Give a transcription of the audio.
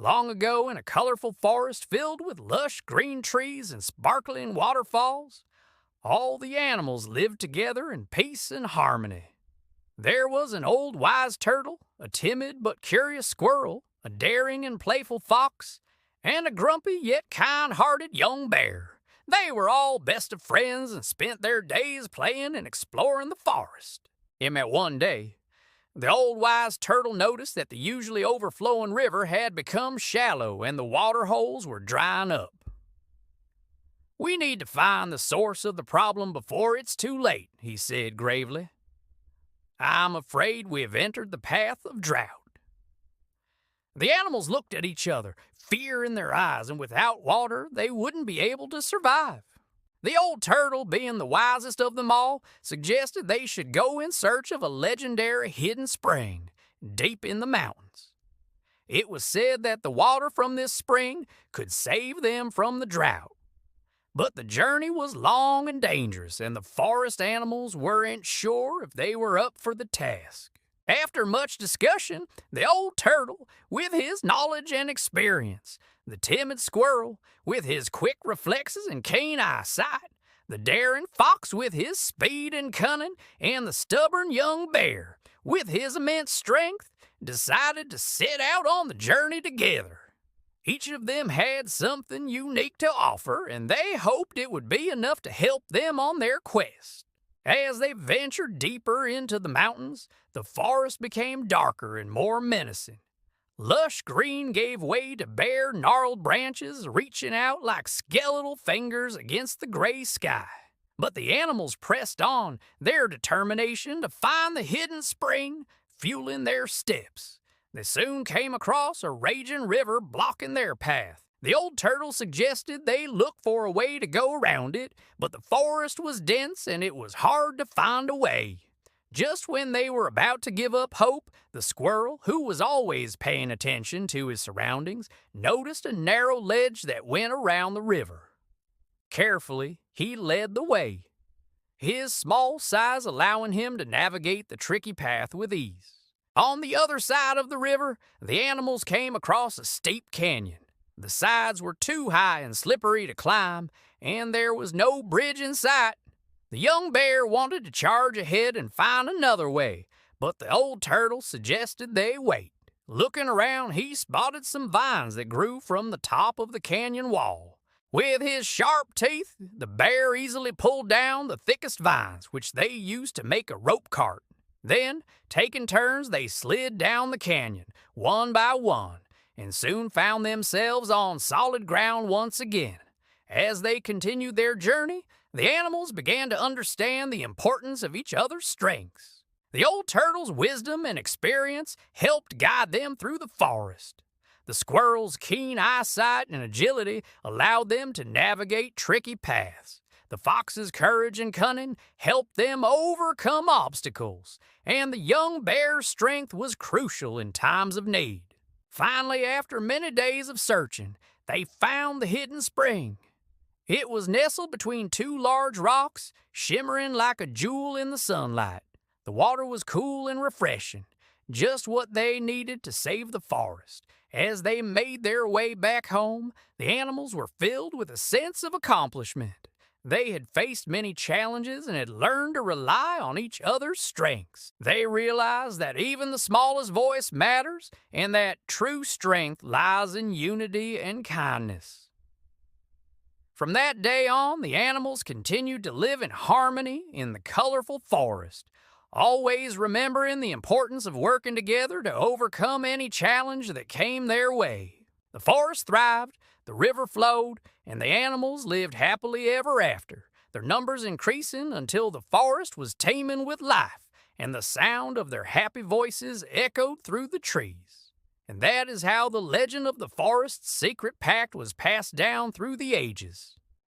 Long ago, in a colorful forest filled with lush green trees and sparkling waterfalls, all the animals lived together in peace and harmony. There was an old wise turtle, a timid but curious squirrel, a daring and playful fox, and a grumpy yet kind-hearted young bear. They were all best of friends and spent their days playing and exploring the forest. And met one day, the old wise turtle noticed that the usually overflowing river had become shallow and the water holes were drying up. "We need to find the source of the problem before it's too late," he said gravely. "I'm afraid we have entered the path of drought." The animals looked at each other, fear in their eyes, and without water they wouldn't be able to survive. The old turtle, being the wisest of them all, suggested they should go in search of a legendary hidden spring deep in the mountains. It was said that the water from this spring could save them from the drought. But the journey was long and dangerous, and the forest animals weren't sure if they were up for the task. After much discussion, the old turtle, with his knowledge and experience, the timid squirrel, with his quick reflexes and keen eyesight, the daring fox, with his speed and cunning, and the stubborn young bear, with his immense strength, decided to set out on the journey together. Each of them had something unique to offer, and they hoped it would be enough to help them on their quest. As they ventured deeper into the mountains, the forest became darker and more menacing. Lush green gave way to bare, gnarled branches reaching out like skeletal fingers against the gray sky. But the animals pressed on, their determination to find the hidden spring fueling their steps. They soon came across a raging river blocking their path. The old turtle suggested they look for a way to go around it, but the forest was dense and it was hard to find a way. Just when they were about to give up hope, the squirrel, who was always paying attention to his surroundings, noticed a narrow ledge that went around the river. Carefully, he led the way, his small size allowing him to navigate the tricky path with ease. On the other side of the river, the animals came across a steep canyon. The sides were too high and slippery to climb, and there was no bridge in sight. The young bear wanted to charge ahead and find another way, but the old turtle suggested they wait. Looking around, he spotted some vines that grew from the top of the canyon wall. With his sharp teeth, the bear easily pulled down the thickest vines, which they used to make a rope cart. Then, taking turns, they slid down the canyon, one by one, and soon found themselves on solid ground once again. As they continued their journey, the animals began to understand the importance of each other's strengths. The old turtle's wisdom and experience helped guide them through the forest. The squirrel's keen eyesight and agility allowed them to navigate tricky paths. The fox's courage and cunning helped them overcome obstacles, and the young bear's strength was crucial in times of need. Finally, after many days of searching, they found the hidden spring. It was nestled between two large rocks, shimmering like a jewel in the sunlight. The water was cool and refreshing, just what they needed to save the forest. As they made their way back home, the animals were filled with a sense of accomplishment. They had faced many challenges and had learned to rely on each other's strengths. They realized that even the smallest voice matters and that true strength lies in unity and kindness. From that day on, the animals continued to live in harmony in the colorful forest, always remembering the importance of working together to overcome any challenge that came their way. The forest thrived, the river flowed, and the animals lived happily ever after, their numbers increasing until the forest was teeming with life, and the sound of their happy voices echoed through the trees. And that is how the legend of the forest's secret pact was passed down through the ages.